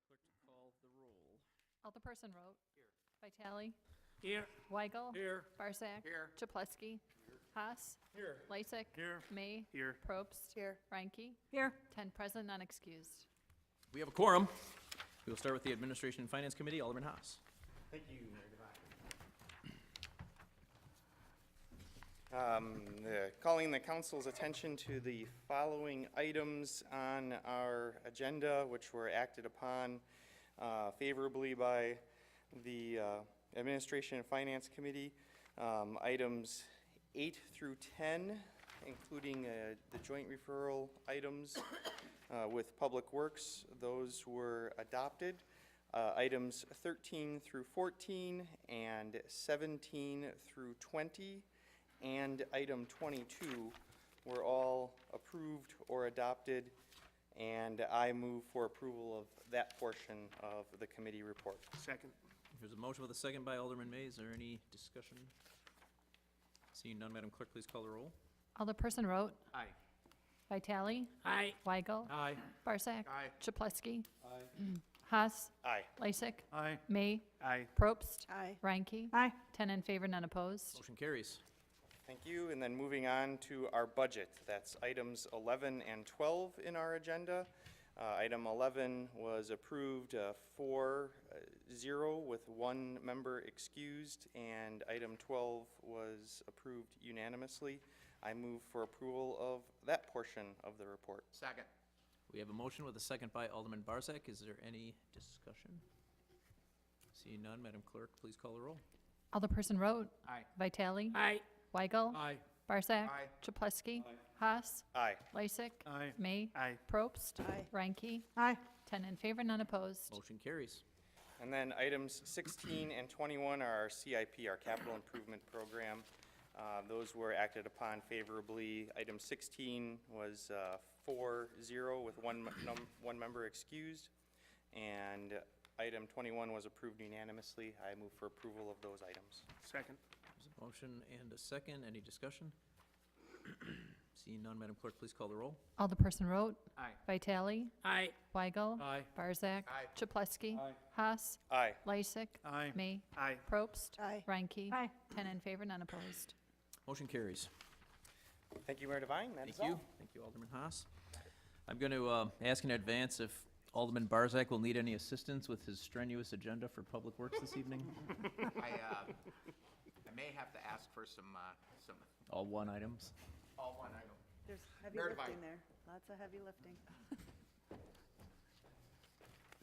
Clerk to call the roll. Alderperson Rote. Vitale. Here. Weigel. Here. Barzak. Here. Chapletsky. Haas. Here. Lysick. Here. May. Here. Probst. Here. Reinke. Here. 10 present, none excused. We have a quorum. We will start with the Administration and Finance Committee. Alderman Haas. Thank you, Mayor Devine. Calling the council's attention to the following items on our agenda, which were acted upon favorably by the Administration and Finance Committee. Items 8 through 10, including the joint referral items with Public Works, those were adopted. Items 13 through 14 and 17 through 20 and item 22 were all approved or adopted, and I move for approval of that portion of the committee report. Second. There's a motion with a second by Alderman May. Is there any discussion? Seeing none, Madam Clerk, please call the roll. Alderperson Rote. Aye. Vitale. Aye. Weigel. Aye. Barzak. Aye. Chapletsky. Aye. Haas. Aye. Lysick. Aye. May. Aye. Probst. Aye. Reinke. Aye. 10 in favor, none opposed. Motion carries. Thank you, and then moving on to our budget. That's items 11 and 12 in our agenda. Item 11 was approved 4-0 with one member excused, and item 12 was approved unanimously. I move for approval of that portion of the report. Second. We have a motion with a second by Alderman Barzak. Is there any discussion? Seeing none, Madam Clerk, please call the roll. Alderperson Rote. Aye. Vitale. Aye. Weigel. Aye. Barzak. Aye. Chapletsky. Haas. Aye. Lysick. Aye. May. Aye. Probst. Aye. Reinke. Aye. 10 in favor, none opposed. Motion carries. And then items 16 and 21 are our CIP, our capital improvement program. Those were acted upon favorably. Item 16 was 4-0 with one member excused. And item 21 was approved unanimously. I move for approval of those items. Second. There's a motion and a second. Any discussion? Seeing none, Madam Clerk, please call the roll. Alderperson Rote. Aye. Vitale. Aye. Weigel. Aye. Barzak. Aye. Chapletsky. Aye. Haas. Aye. Lysick. Aye. May. Aye. Probst. Aye. Reinke. Aye. 10 in favor, none opposed. Motion carries. Thank you, Mayor Devine. That is Thank you. all. Thank you, Alderman Haas. I'm going to ask in advance if Alderman Barzak will need any assistance with his strenuous agenda for Public Works this evening. I may have to ask for some, All one items. all one item. There's heavy Mayor lifting Devine. there. Lots of heavy lifting.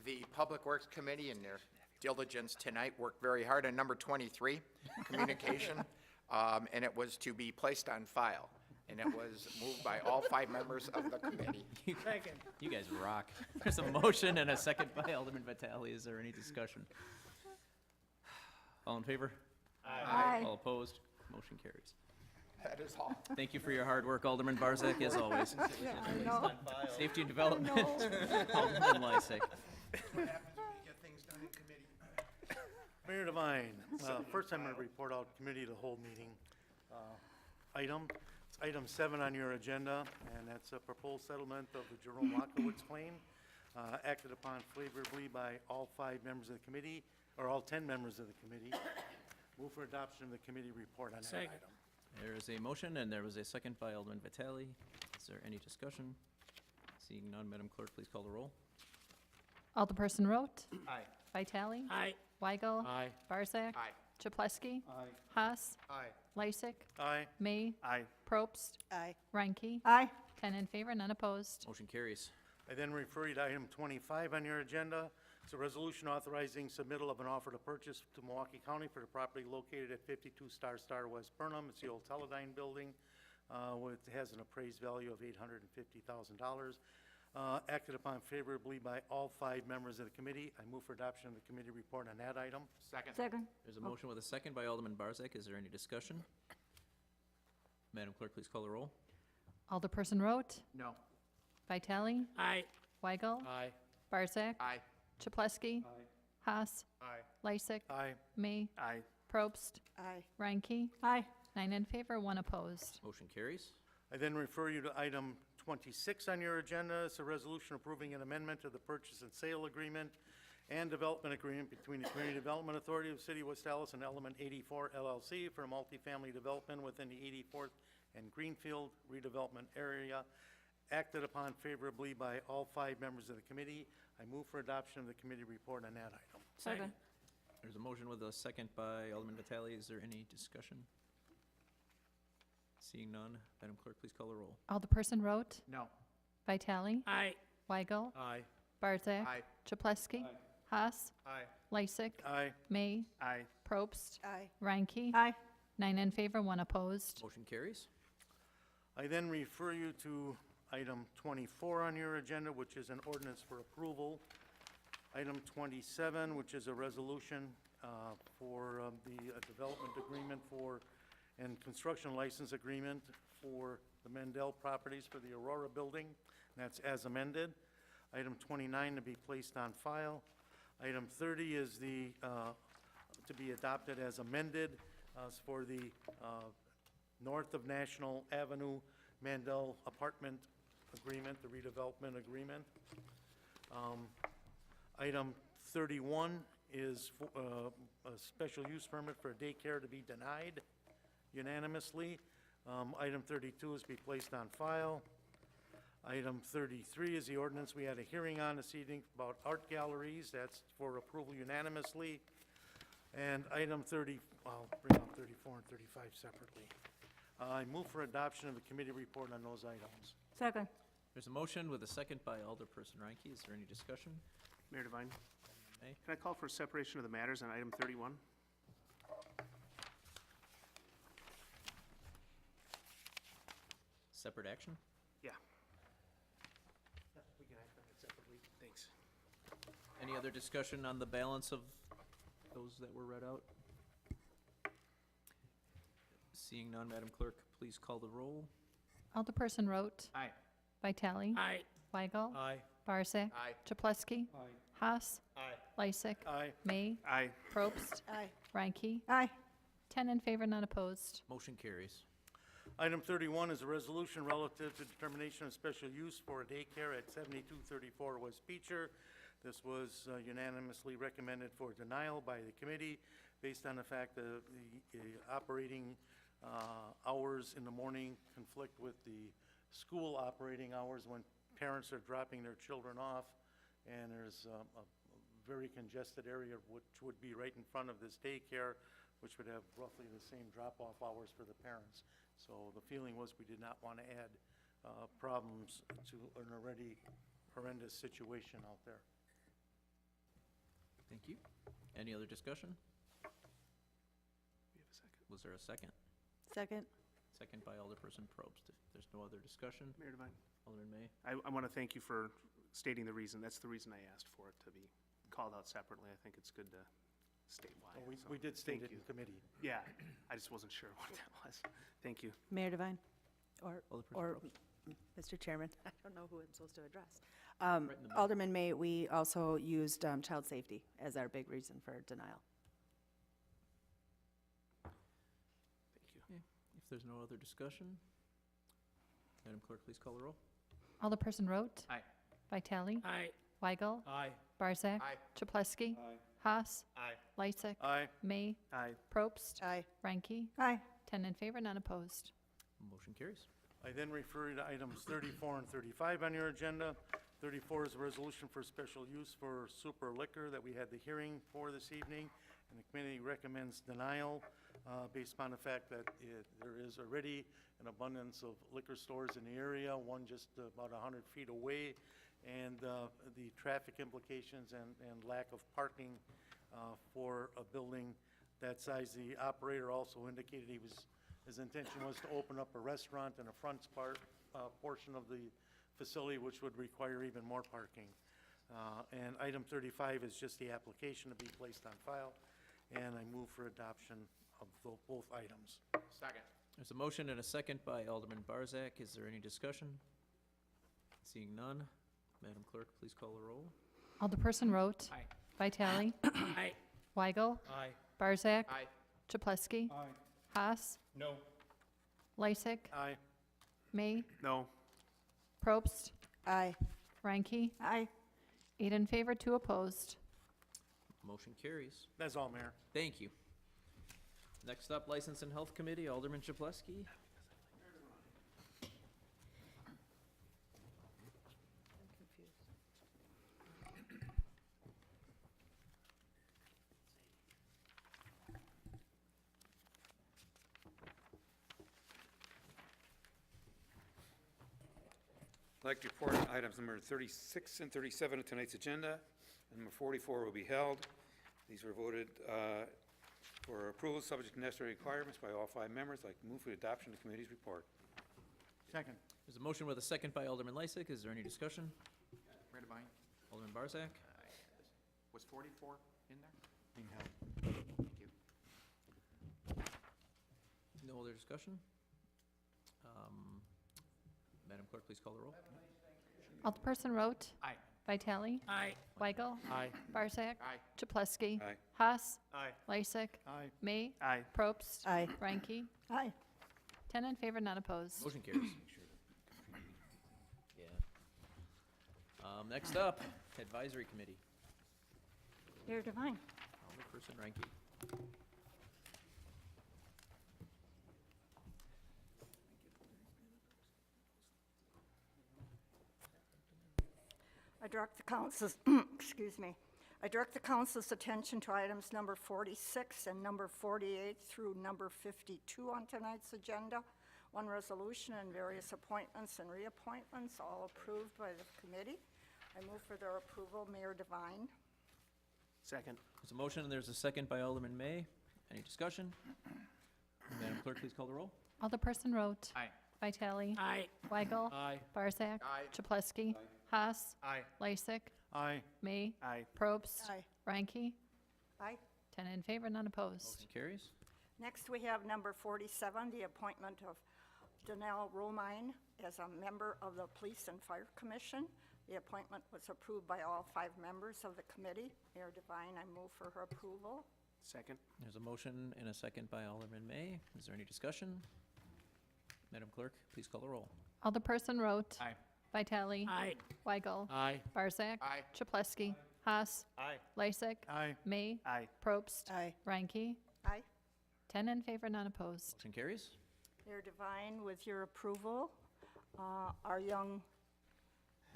The Public Works Committee in their diligence tonight worked very hard on number 23, communication, and it was to be placed on file. And it was moved by all 5 members of the committee. Second. You guys rock. There's a motion and a second by Alderman Vitale. Is there any discussion? All in favor? Aye. All opposed? Motion carries. That is all. Thank you for your hard work, Alderman Barzak, as always. I know. Safety and Development, Alderman Lysick. What happens when you get things done in committee? Mayor Devine, first I'm going to report out committee of the whole meeting item. It's item 7 on your agenda, and that's a proposed settlement of the Jerome Lockowitz claim, acted upon favorably by all 5 members of the committee, or all 10 members of the committee. Move for adoption of the committee report on that Second. item. There is a motion, and there was a second by Alderman Vitale. Is there any discussion? Seeing none, Madam Clerk, please call the roll. Alderperson Rote. Aye. Vitale. Aye. Weigel. Aye. Barzak. Aye. Chapletsky. Aye. Haas. Aye. Lysick. Aye. May. Aye. Probst. Aye. Reinke. Aye. 10 in favor, none opposed. Motion carries. I then refer you to item 25 on your agenda. It's a resolution authorizing submittal of an offer to purchase to Milwaukee County for the property located at 52 Star West Burnham. It's the old Teledyne building. It has an appraised value of $850,000. Acted upon favorably by all 5 members of the committee. I move for adoption of the committee report on that item. Second. Second. There's a motion with a second by Alderman Barzak. Is there any discussion? Madam Clerk, please call the roll. Alderperson Rote. No. Vitale. Aye. Weigel. Aye. Barzak. Aye. Chapletsky. Haas. Aye. Lysick. Aye. May. Aye. Probst. Aye. Reinke. Aye. 9 in favor, 1 opposed. Motion carries. I then refer you to item 26 on your agenda is a resolution approving an amendment to the purchase and sale agreement and development agreement between the Community Development Authority of the City of West Allis and Element 84 LLC for multifamily development within the 84th and Greenfield redevelopment area, acted upon favorably by all 5 members of the committee. I move for adoption of the committee report on that item. Second. There's a motion with a second by Alderman Vitale. Is there any discussion? Seeing none, Madam Clerk, please call the roll. Alderperson Rote. No. Vitale. Aye. Weigel. Aye. Barzak. Aye. Chapletsky. Haas. Aye. Lysick. Aye. May. Aye. Probst. Aye. Reinke. Aye. 9 in favor, 1 opposed. Motion carries. I then refer you to item 24 on your agenda, which is an ordinance for approval. Item 27, which is a resolution for the development agreement for, and construction license agreement for the Mendel properties for the Aurora Building. That's as amended. Item 29 to be placed on file. Item 30 is the, to be adopted as amended for the north of National Avenue Mandel apartment agreement, the redevelopment agreement. Item 31 is a special use permit for a daycare to be denied unanimously. Item 32 is to be placed on file. Item 33 is the ordinance we had a hearing on this evening about art galleries. That's for approval unanimously. And item 30, I'll bring up 34 and 35 separately. I move for adoption of the committee report on those items. Second. There's a motion with a second by Alderperson Reinke. Is there any discussion? Mayor Devine, May? can I call for separation of the matters on item 31? Separate action? Yeah. We can act on it separately. Thanks. Any other discussion on the balance of those that were read out? Seeing none, Madam Clerk, please call the roll. Alderperson Rote. Aye. Vitale. Aye. Weigel. Aye. Barzak. Aye. Chapletsky. Haas. Aye. Lysick. Aye. May. Aye. Probst. Aye. Reinke. Aye. 10 in favor, none opposed. Motion carries. Item 31 is a resolution relative to determination of special use for a daycare at 7234 West Beecher. This was unanimously recommended for denial by the committee based on the fact that the operating hours in the morning conflict with the school operating hours when parents are dropping their children off, and there's a very congested area which would be right in front of this daycare, which would have roughly the same drop-off hours for the parents. So the feeling was we did not want to add problems to an already horrendous situation out there. Thank you. Any other discussion? We have a second. Was there a second? Second. Second by Alderperson Probst. If there's no other discussion, Mayor Devine, Alderman May? I want to thank you for stating the reason. That's the reason I asked for it to be called out separately. I think it's good to state why. Well, so we did state thank it in you. committee. Yeah, I just wasn't sure what that was. Thank you. Mayor Devine, or Alderperson Probst. Mr. Chairman, I don't know who I'm supposed to address. Right in the middle. Alderman May, we also used child safety as our big reason for denial. Thank you. If there's no other discussion, Madam Clerk, please call the roll. Alderperson Rote. Aye. Vitale. Aye. Weigel. Aye. Barzak. Aye. Chapletsky. Haas. Aye. Lysick. Aye. May. Aye. Probst. Aye. Reinke. Aye. 10 in favor, none opposed. Motion carries. I then refer you to items 34 and 35 on your agenda. 34 is a resolution for special use for super liquor that we had the hearing for this evening, and the committee recommends denial based upon the fact that there is already an abundance of liquor stores in the area, one just about 100 feet away, and the traffic implications and lack of parking for a building that size. The operator also indicated his intention was to open up a restaurant in the front portion of the facility, which would require even more parking. And item 35 is just the application to be placed on file, and I move for adoption of both items. Second. There's a motion and a second by Alderman Barzak. Is there any discussion? Seeing none, Madam Clerk, please call the roll. Alderperson Rote. Aye. Vitale. Aye. Weigel. Aye. Barzak. Aye. Chapletsky. Aye. Haas. No. Lysick. Aye. May. No. Probst, Aye. Ranky. Aye. 8 in favor, 2 opposed. Motion carries. That's all, Mayor. Thank you. Next up, License and Health Committee, Alderman Chaplesky. I'd like to report on items number 36 and 37 of tonight's agenda. And number 44 will be held. These were voted for approval, subject to necessary requirements by all 5 members. I'd like to move for the adoption of the committee's report. Second. There's a motion with a second by Alderman Lysick. Is there any discussion? Mayor Devine, Alderman Barzak? was 44 in there? Thank you. No other discussion? Madam Clerk, please call the roll. Alderperson Rote. Aye. Vitale. Aye. Weigel. Aye. Barzak. Aye. Chaplesky. Aye. Haas. Aye. Lysick. Aye. May. Aye. Probst. Aye. Ranky. Aye. 10 in favor, none opposed. Motion carries. Yeah. Next up, Advisory Committee, Mayor Devine. Alderperson Ranky. I direct the council's, excuse me, I direct the council's attention to items number 46 and number 48 through number 52 on tonight's agenda. One resolution and various appointments and reappointments, all approved by the committee. I move for their approval. Mayor Devine. Second. There's a motion and there's a second by Alderman May. Any discussion? Madam Clerk, please call the roll. Alderperson Rote. Aye. Vitale. Aye. Weigel. Aye. Barzak. Aye. Chaplesky. Haas. Aye. Lysick. Aye. May. Aye. Probst. Aye. Ranky. Aye. 10 in favor, none opposed. Motion carries. Next, we have number 47, the appointment of Danelle Romine as a member of the Police and Fire Commission. The appointment was approved by all 5 members of the committee. Mayor Devine, I move for her approval. Second. There's a motion and a second by Alderman May. Is there any discussion? Madam Clerk, please call the roll. Alderperson Rote. Aye. Vitale. Aye. Weigel. Aye. Barzak. Aye. Chaplesky. Haas. Aye. Lysick. Aye. May. Aye. Probst. Aye. Ranky. Aye. 10 in favor, none opposed. Motion carries. Mayor Devine, with your approval, our young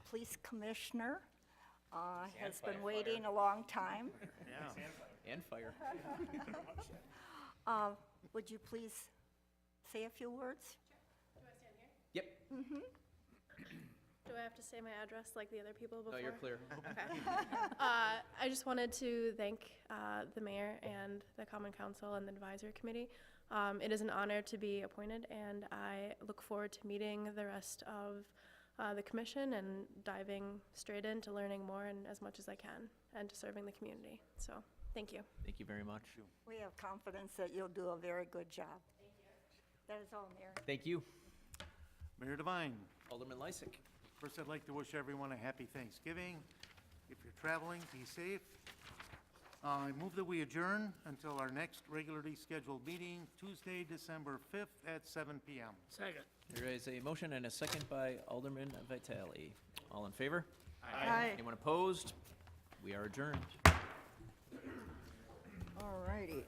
police commissioner has been waiting a long time. Yeah. And fire. Would you please say a few words? Yep. Do I have to say my address like the other people before? No, you're clear. Okay. I just wanted to thank the mayor and the Common Council and the Advisory Committee. It is an honor to be appointed, and I look forward to meeting the rest of the commission and diving straight into learning more and as much as I can, and to serving the community. So, thank you. Thank you very much. We have confidence that you'll do a very good job. Thank you. That is all, Mayor. Thank you. Mayor Devine. Alderman Lysick. First, I'd like to wish everyone a happy Thanksgiving. If you're traveling, be safe. I move that we adjourn until our next regularly scheduled meeting, Tuesday, December 5th at 7 p.m. Second. There is a motion and a second by Alderman Vitale. All in favor? Aye. Anyone opposed? We are adjourned. All righty.